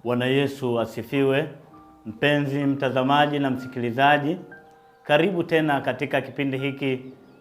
Bwana Yesu asifiwe. Mpenzi mtazamaji na msikilizaji, karibu tena katika kipindi hiki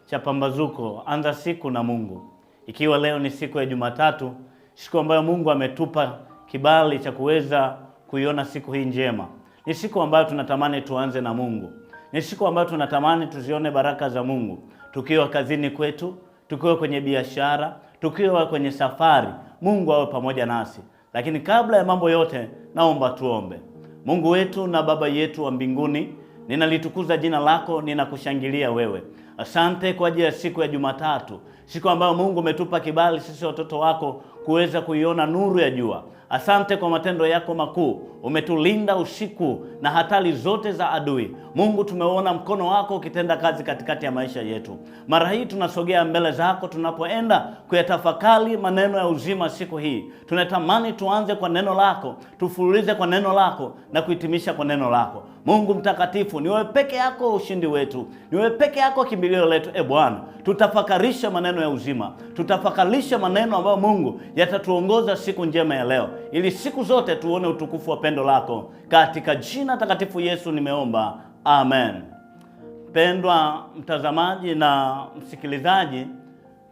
cha Pambazuko, anza siku na Mungu. Ikiwa leo ni siku ya Jumatatu, siku ambayo Mungu ametupa kibali cha kuweza kuiona siku hii njema. Ni siku ambayo tunatamani tuanze na Mungu. Ni siku ambayo tunatamani tuzione baraka za Mungu. Tukiwa kazini kwetu, tukiwa kwenye biashara, tukiwa kwenye safari, Mungu awe pamoja nasi. Lakini kabla ya mambo yote, naomba tuombe. Mungu wetu na Baba yetu wa mbinguni, ninalitukuza jina lako, ninakushangilia wewe. Asante kwa ajili ya siku ya Jumatatu, siku ambayo Mungu umetupa kibali sisi watoto wako kuweza kuiona nuru ya jua. Asante kwa matendo yako makuu, umetulinda usiku na hatari zote za adui. Mungu, tumeona mkono wako ukitenda kazi katikati ya maisha yetu. Mara hii tunasogea mbele zako tunapoenda kuyatafakari maneno ya uzima siku hii. Tunatamani tuanze kwa neno lako, tufululize kwa neno lako na kuhitimisha kwa neno lako. Mungu mtakatifu, ni wewe peke yako ushindi wetu, ni wewe peke yako kimbilio letu. Bwana, tutafakarisha maneno ya uzima, tutafakarisha maneno ambayo Mungu yatatuongoza siku njema ya leo, ili siku zote tuone utukufu wa pendo lako. Katika jina takatifu Yesu nimeomba, amen. Pendwa mtazamaji na msikilizaji,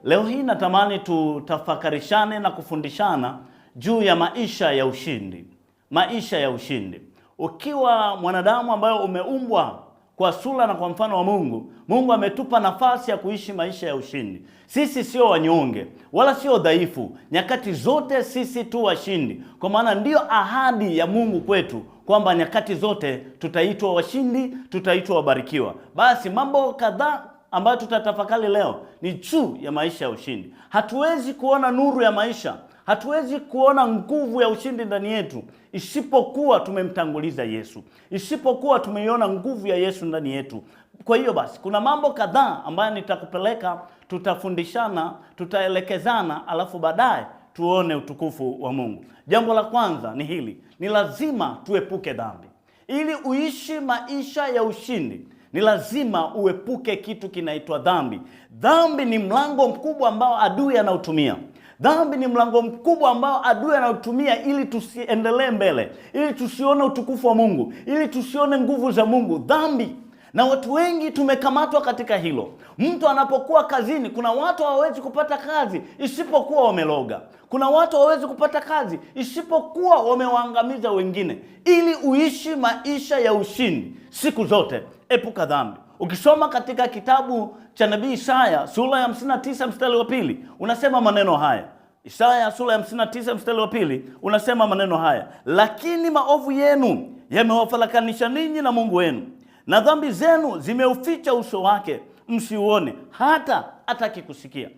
leo hii natamani tutafakarishane na kufundishana juu ya maisha ya ushindi. Maisha ya ushindi. Ukiwa mwanadamu ambaye umeumbwa kwa sura na kwa mfano wa Mungu, Mungu ametupa nafasi ya kuishi maisha ya ushindi. Sisi sio wanyonge wala sio dhaifu. Nyakati zote sisi tu washindi, kwa maana ndiyo ahadi ya Mungu kwetu kwamba nyakati zote tutaitwa washindi, tutaitwa wabarikiwa. Basi mambo kadhaa ambayo tutatafakari leo ni juu ya maisha ya ushindi. Hatuwezi kuona nuru ya maisha, hatuwezi kuona nguvu ya ushindi ndani yetu isipokuwa tumemtanguliza Yesu, isipokuwa tumeiona nguvu ya Yesu ndani yetu. Kwa hiyo basi kuna mambo kadhaa ambayo nitakupeleka, tutafundishana, tutaelekezana, alafu baadaye tuone utukufu wa Mungu. Jambo la kwanza ni hili: ni lazima tuepuke dhambi. Ili uishi maisha ya ushindi, ni lazima uepuke kitu kinaitwa dhambi. Dhambi ni mlango mkubwa ambao adui anautumia. Dhambi ni mlango mkubwa ambao adui anautumia ili tusiendelee mbele, ili tusione utukufu wa Mungu, ili tusione nguvu za Mungu. Dhambi. Na watu wengi tumekamatwa katika hilo. Mtu anapokuwa kazini, kuna watu hawawezi kupata kazi isipokuwa wameloga. Kuna watu hawawezi kupata kazi isipokuwa wamewaangamiza wengine. Ili uishi maisha ya ushindi siku zote, epuka dhambi. Ukisoma katika kitabu cha nabii Isaya sura ya 59 mstari wa 2, unasema maneno haya. Isaya sura ya 59 mstari wa 2 unasema maneno haya: lakini maovu yenu yamewafarakanisha ninyi na Mungu wenu, na dhambi zenu zimeuficha uso wake, msiuone hata hataki kusikia.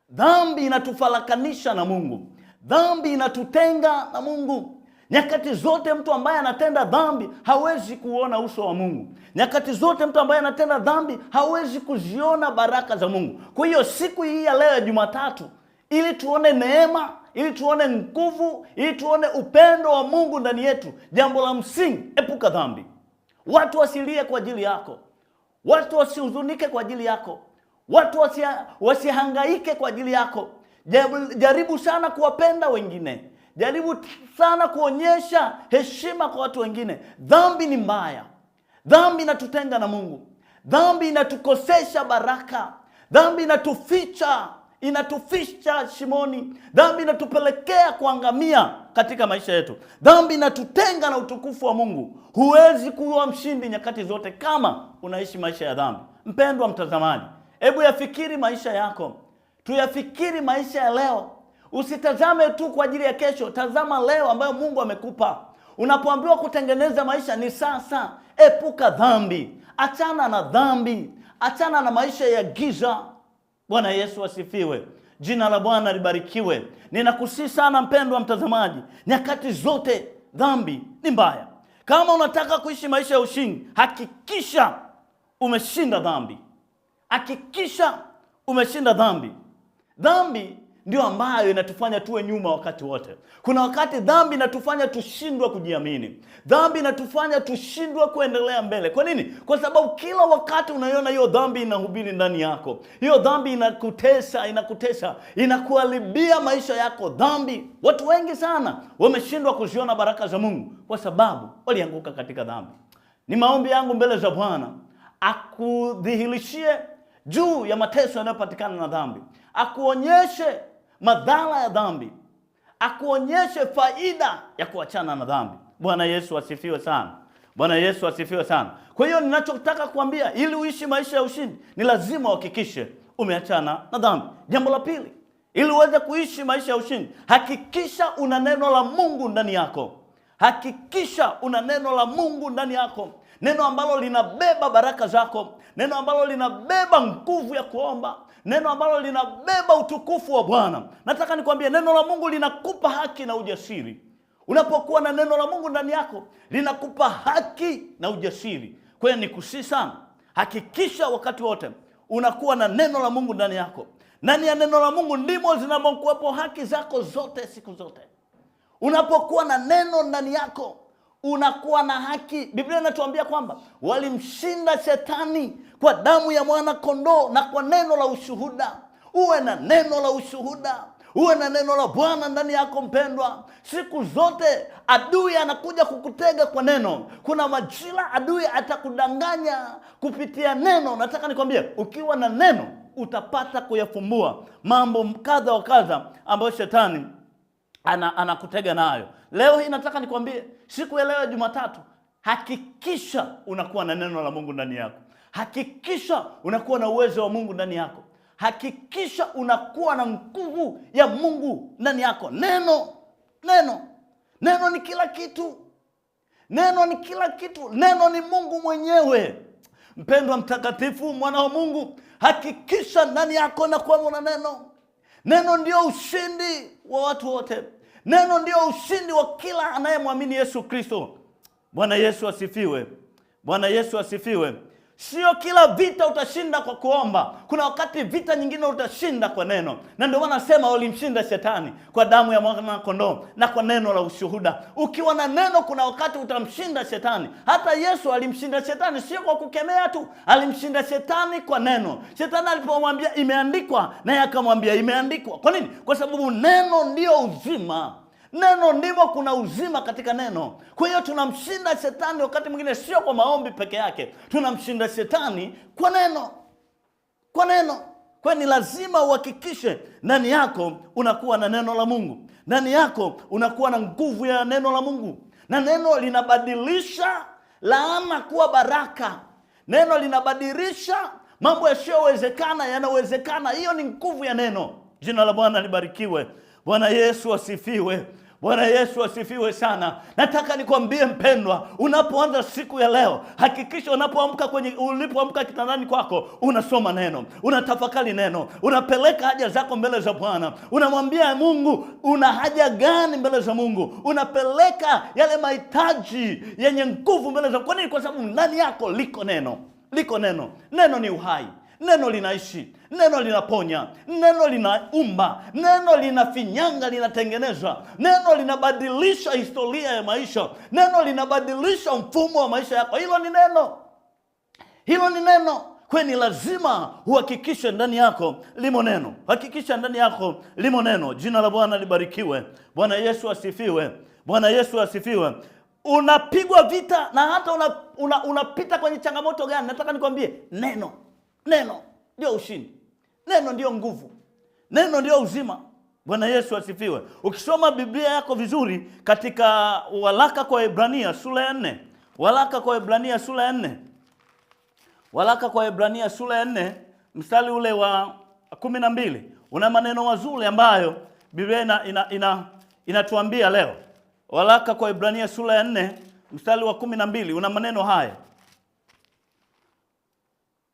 Dhambi inatufarakanisha na Mungu. Dhambi inatutenga na Mungu. Nyakati zote mtu ambaye anatenda dhambi hawezi kuona uso wa Mungu. Nyakati zote mtu ambaye anatenda dhambi hawezi kuziona baraka za Mungu. Kwa hiyo siku hii ya leo ya Jumatatu, ili tuone neema, ili tuone nguvu, ili tuone upendo wa Mungu ndani yetu, jambo la msingi, epuka dhambi. Watu wasilie kwa ajili yako, watu wasihuzunike kwa ajili yako, watu wasihangaike kwa ajili yako. Jaribu sana kuwapenda wengine, jaribu sana kuonyesha heshima kwa watu wengine. Dhambi ni mbaya. Dhambi inatutenga na Mungu. Dhambi inatukosesha baraka. Dhambi inatuficha shimoni. Dhambi inatupelekea kuangamia katika maisha yetu. Dhambi inatutenga na utukufu wa Mungu. Huwezi kuwa mshindi nyakati zote kama unaishi maisha ya dhambi. Mpendwa mtazamaji, hebu yafikiri maisha yako. Tuyafikiri maisha ya leo. Usitazame tu kwa ajili ya kesho, tazama leo ambayo Mungu amekupa. Unapoambiwa kutengeneza maisha ni sasa. Epuka dhambi. Achana na dhambi. Achana na maisha ya giza. Bwana Yesu asifiwe. Jina la Bwana libarikiwe. Ninakusihi sana mpendwa mtazamaji, nyakati zote dhambi ni mbaya. Kama unataka kuishi maisha ya ushindi, hakikisha umeshinda dhambi. Hakikisha umeshinda dhambi. Dhambi ndio ambayo inatufanya tuwe nyuma wakati wote. Kuna wakati dhambi inatufanya tushindwe kujiamini. Dhambi inatufanya tushindwe kuendelea mbele. Kwa nini? Kwa sababu kila wakati unaiona hiyo dhambi inahubiri ndani yako. Hiyo dhambi inakutesa, inakuharibia maisha yako. Dhambi, watu wengi sana wameshindwa kuziona baraka za Mungu kwa sababu walianguka katika dhambi. Ni maombi yangu mbele za Bwana akudhihirishie juu ya mateso yanayopatikana na dhambi, akuonyeshe madhara ya dhambi, akuonyeshe faida ya kuachana na dhambi. Bwana Yesu asifiwe sana. Bwana Yesu asifiwe sana. Kwa hiyo ninachotaka kuambia, ili uishi maisha ya ushindi, ni lazima uhakikishe umeachana na dhambi. Jambo la pili, ili uweze kuishi maisha ya ushindi, hakikisha una neno la Mungu ndani yako. Hakikisha una neno la Mungu ndani yako. Neno ambalo linabeba baraka zako, neno ambalo linabeba nguvu ya kuomba, neno ambalo linabeba utukufu wa Bwana. Nataka nikwambie, neno la Mungu linakupa haki na ujasiri. Unapokuwa na neno la Mungu ndani yako, linakupa haki na ujasiri. Kwa hiyo nikusihi sana, hakikisha wakati wote unakuwa na neno la Mungu ndani yako. Ndani ya neno la Mungu ndimo zinamokuwepo haki zako zote siku zote. Unapokuwa na neno ndani yako, unakuwa na haki. Biblia inatuambia kwamba walimshinda shetani kwa damu ya mwana kondoo na kwa neno la ushuhuda. Uwe na neno la ushuhuda, uwe na neno la Bwana ndani yako mpendwa. Siku zote adui anakuja kukutega kwa neno. Kuna majira adui atakudanganya kupitia neno. Nataka nikwambie, ukiwa na neno utapata kuyafumbua mambo kadha wa kadha ambayo shetani anakutega nayo. Leo hii nataka nikwambie, siku ya leo Jumatatu, hakikisha unakuwa na neno la Mungu ndani yako. Hakikisha unakuwa na uwezo wa Mungu ndani yako. Hakikisha unakuwa na nguvu ya Mungu ndani yako. Neno ni kila kitu. Neno ni kila kitu. Neno ni Mungu mwenyewe. Mpendwa mtakatifu, mwana wa Mungu, hakikisha ndani yako na kuwa na neno. Neno ndio ushindi wa watu wote. Neno ndio ushindi wa kila anayemwamini Yesu Kristo. Bwana Yesu asifiwe. Bwana Yesu asifiwe. Sio kila vita utashinda kwa kuomba. Kuna wakati vita nyingine utashinda kwa neno. Na ndio maana nasema walimshinda shetani kwa damu ya mwana kondoo na kwa neno la ushuhuda. Ukiwa na neno, kuna wakati utamshinda shetani. Hata Yesu alimshinda shetani sio kwa kukemea tu, alimshinda shetani kwa neno. Shetani alipomwambia imeandikwa, naye akamwambia imeandikwa. Kwa nini? Kwa sababu neno ndio uzima. Neno ndimo kuna uzima katika neno. Kwa hiyo tunamshinda shetani wakati mwingine sio kwa maombi peke yake. Tunamshinda shetani kwa neno. Kwa neno. Kwa ni lazima uhakikishe ndani yako unakuwa na neno la Mungu. Ndani yako unakuwa na nguvu ya neno la Mungu. Na neno linabadilisha laana kuwa baraka. Neno linabadilisha mambo yasiyowezekana yanawezekana. Hiyo ni nguvu ya neno. Jina la Bwana libarikiwe. Bwana Yesu asifiwe. Bwana Yesu asifiwe sana. Nataka nikwambie mpendwa, unapoanza siku ya leo, hakikisha ulipoamka kitandani kwako, unasoma neno, unatafakari neno, unapeleka haja zako mbele za Bwana. Unamwambia Mungu una haja gani mbele za Mungu. Unapeleka yale mahitaji yenye nguvu mbele za. Kwa nini? Kwa sababu ndani yako liko neno. Liko neno. Neno ni uhai. Neno linaishi, neno linaponya, neno linaumba, neno linafinyanga, linatengeneza, neno linabadilisha historia ya maisha, neno linabadilisha mfumo wa maisha yako. Hilo ni neno. Hilo ni neno. Kwa ni lazima uhakikishe ndani yako limo neno. Hakikisha ndani yako limo neno. Jina la Bwana libarikiwe. Bwana Yesu asifiwe. Bwana Yesu asifiwe. Unapigwa vita na hata unapita kwenye changamoto gani, nataka nikwambie neno. Neno ndio ushindi. Neno ndio nguvu. Neno ndio uzima. Bwana Yesu asifiwe. Ukisoma Biblia yako vizuri katika waraka kwa Waebrania sura ya 4. Waraka kwa Waebrania sura ya 4. Waraka kwa Waebrania sura ya 4 mstari ule wa 12. Una maneno mazuri ambayo Biblia inatuambia leo. Waraka kwa Waebrania sura ya 4 mstari wa 12 una maneno haya.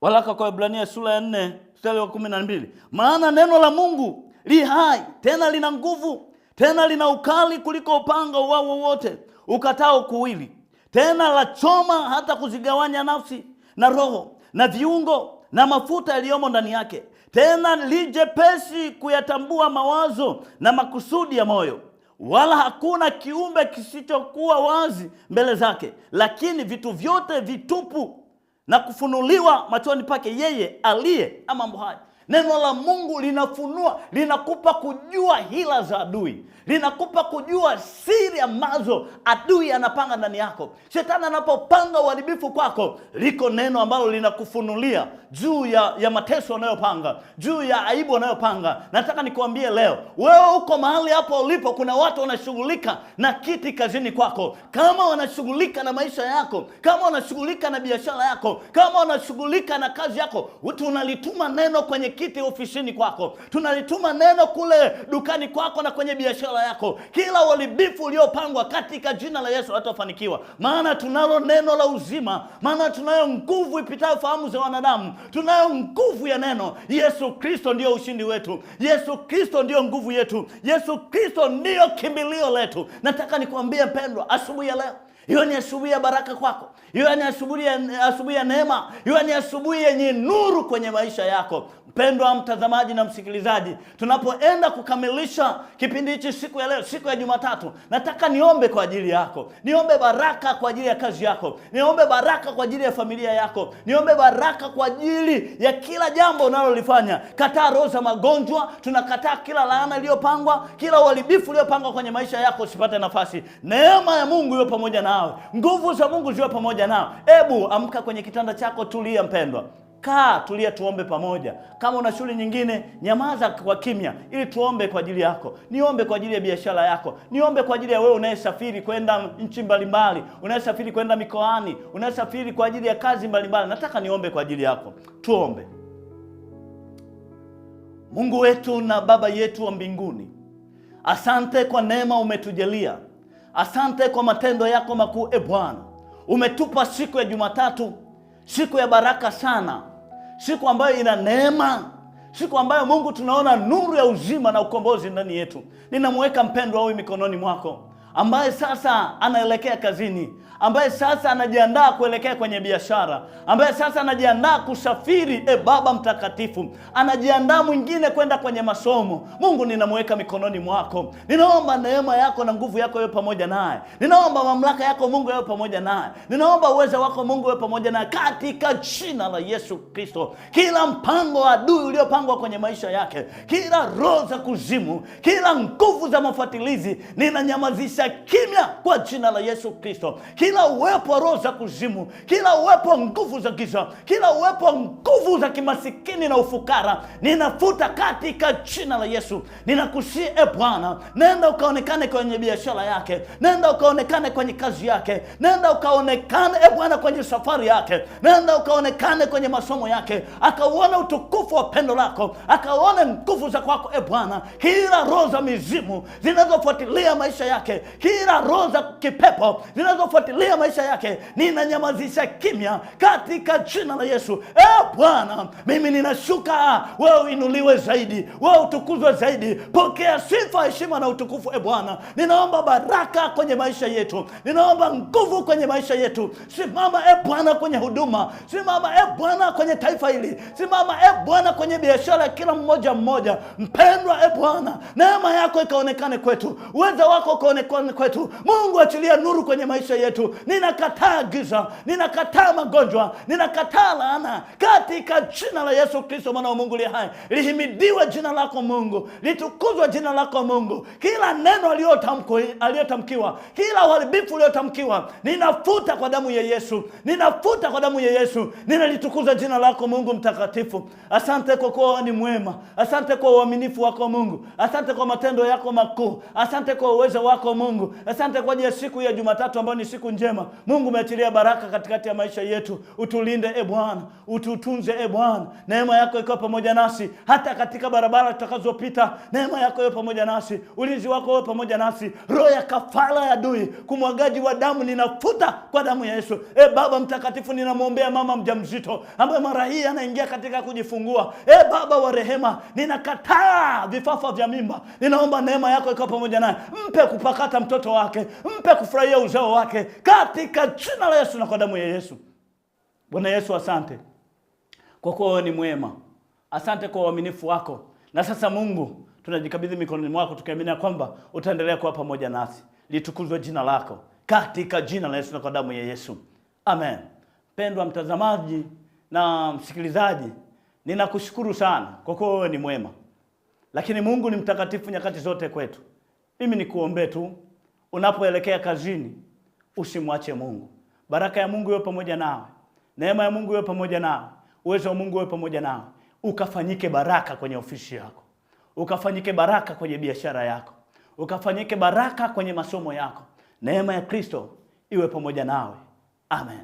Waraka kwa Waebrania sura ya 4 mstari wa 12. Maana neno la Mungu li hai, tena lina nguvu, tena lina ukali kuliko upanga uwao wote ukatao kuwili, tena la choma hata kuzigawanya nafsi na roho na viungo na mafuta yaliyomo ndani yake, tena li jepesi kuyatambua mawazo na makusudi ya moyo. Wala hakuna kiumbe kisichokuwa wazi mbele zake, lakini vitu vyote vitupu na kufunuliwa machoni pake yeye aliye na mambo haya. Neno la Mungu linafunua, linakupa kujua hila za adui, linakupa kujua siri ambazo adui anapanga ndani yako. Shetani anapopanga uharibifu kwako, liko neno ambalo linakufunulia juu ya mateso anayopanga, juu ya aibu anayopanga. Nataka nikuambie leo, wewe uko mahali hapo ulipo, kuna watu wanashughulika na kiti kazini kwako. Kama wanashughulika na maisha yako, kama wanashughulika na biashara yako, kama wanashughulika na kazi yako, tunalituma neno kwenye kiti ofisini kwako, tunalituma neno kule dukani kwako na kwenye biashara yako. Kila uharibifu uliopangwa katika jina la Yesu hatafanikiwa, maana tunalo neno la uzima, maana tunayo nguvu ipitayo fahamu za wanadamu, tunayo nguvu ya neno. Yesu Kristo ndio ushindi wetu, Yesu Kristo ndio nguvu yetu, Yesu Kristo ndio kimbilio letu. Nataka nikwambie mpendwa, asubuhi ya leo, hiyo ni asubuhi ya baraka kwako, hiyo ni asubuhi ya neema, hiyo ni asubuhi yenye nuru kwenye maisha yako. Mpendwa mtazamaji na msikilizaji, tunapoenda kukamilisha kipindi hichi siku ya leo, siku ya Jumatatu, nataka niombe kwa ajili yako. Niombe baraka kwa ajili ya kazi yako, niombe baraka kwa ajili ya familia yako, niombe baraka kwa ajili ya kila jambo unalolifanya. Kataa roho za magonjwa, tunakataa kila laana iliyopangwa, kila uharibifu uliopangwa kwenye maisha yako usipate nafasi. Neema ya Mungu iwe pamoja nawe, nguvu za Mungu ziwe pamoja nawe. Ebu amka kwenye kitanda chako, tulia mpendwa. Kaa, tulia, tuombe pamoja. Kama una shughuli nyingine, nyamaza kwa kimya ili tuombe kwa ajili yako. Niombe kwa ajili ya biashara yako, niombe kwa ajili ya wewe unayesafiri kwenda nchi mbalimbali, unayesafiri kwenda mikoani, unayesafiri kwa ajili ya kazi mbalimbali. Nataka niombe kwa ajili yako. Tuombe. Mungu wetu na Baba yetu wa mbinguni, asante kwa neema umetujalia. Asante kwa matendo yako makuu. Bwana, umetupa siku ya Jumatatu, siku ya baraka sana, siku ambayo ina neema, siku ambayo Mungu tunaona nuru ya uzima na ukombozi ndani yetu. Ninamweka mpendwa huyu mikononi mwako, ambaye sasa anaelekea kazini, ambaye sasa anajiandaa kuelekea kwenye biashara, ambaye sasa anajiandaa kusafiri. Baba mtakatifu, anajiandaa mwingine kwenda kwenye masomo. Mungu, ninamweka mikononi mwako. Ninaomba neema yako na nguvu yako iwe pamoja naye. Ninaomba mamlaka yako Mungu iwe pamoja naye. Ninaomba uwezo wako Mungu iwe pamoja naye katika jina la Yesu Kristo. Kila mpango wa adui uliopangwa kwenye maisha yake, kila roho za kuzimu, kila nguvu za mafuatilizi, ninanyamazisha kimya kwa jina la Yesu Kristo. Kila uwepo wa roho za kuzimu, kila uwepo wa nguvu za giza, kila uwepo wa nguvu za kimasikini na ufukara, ninafuta katika jina la Yesu. Ninakusihi Bwana, nenda ukaonekane kwenye biashara yake, nenda ukaonekane kwenye kazi yake, nenda ukaonekane Bwana kwenye safari yake, nenda ukaonekane kwenye masomo yake, akauone utukufu wa pendo lako, akauone nguvu za kwako Bwana. Kila roho za mizimu zinazofuatilia maisha yake, kila roho za kipepo zinazofuatilia maisha yake, ninanyamazisha kimya katika jina la Yesu. Bwana, mimi ninashuka, wewe uinuliwe zaidi, wewe utukuzwe zaidi. Pokea sifa, heshima na utukufu Bwana. Ninaomba baraka kwenye maisha yetu, ninaomba nguvu kwenye maisha yetu. Simama Bwana kwenye huduma, simama Bwana kwenye taifa hili, simama Bwana kwenye biashara ya kila mmoja mmoja. Mpendwa Bwana, neema yako ikaonekane kwetu, uwezo wako ukaonekane kwetu. Mungu, achilia nuru kwenye maisha yetu. Ninakataa giza, ninakataa magonjwa, ninakataa laana katika jina la Yesu Kristo mwana wa Mungu aliye hai. Lihimidiwe jina lako Mungu, litukuzwe jina lako Mungu. Kila neno aliyotamkiwa, kila uharibifu uliotamkiwa, ninafuta kwa damu ya Yesu, ninafuta kwa damu ya Yesu. Ninalitukuza jina lako Mungu mtakatifu. Asante kwa kuwa ni mwema, asante kwa uaminifu wako Mungu, asante kwa matendo yako makuu, asante kwa uwezo wako Mungu, asante kwa ajili ya siku ya Jumatatu ambayo ni siku njema. Mungu, umeachilia baraka katikati ya maisha yetu. Utulinde Bwana, ututunze Bwana. Neema yako iko pamoja nasi hata katika barabara tutakazopita. Neema yako iko pamoja nasi, ulinzi wako uko pamoja nasi. Roho ya kafara ya adui, kumwagaji wa damu, ninafuta kwa damu ya Yesu. Baba mtakatifu, ninamwombea mama mjamzito ambaye mara hii anaingia katika kujifungua. Baba wa rehema, ninakataa vifafa vya mimba. Ninaomba neema yako iko pamoja naye. Mpe kupakata mtoto wake, mpe kufurahia uzao wake katika jina la Yesu na kwa damu ya Yesu. Bwana Yesu, asante kwa kuwa wewe ni mwema. Asante kwa uaminifu wako. Na sasa Mungu, tunajikabidhi mikononi mwako tukiamini kwamba utaendelea kuwa pamoja nasi. Litukuzwe jina lako katika jina la Yesu na kwa damu ya Yesu. Amen. Mpendwa mtazamaji na msikilizaji, ninakushukuru sana kwa kuwa wewe ni mwema. Lakini Mungu ni mtakatifu nyakati zote kwetu. Mimi nikuombe tu, unapoelekea kazini usimwache Mungu. Baraka ya Mungu iwe pamoja nawe. Neema ya Mungu iwe pamoja nawe. Uwezo wa Mungu iwe pamoja nawe. Ukafanyike baraka kwenye ofisi yako. Ukafanyike baraka kwenye biashara yako. Ukafanyike baraka kwenye masomo yako. Neema ya Kristo iwe pamoja nawe. Amen.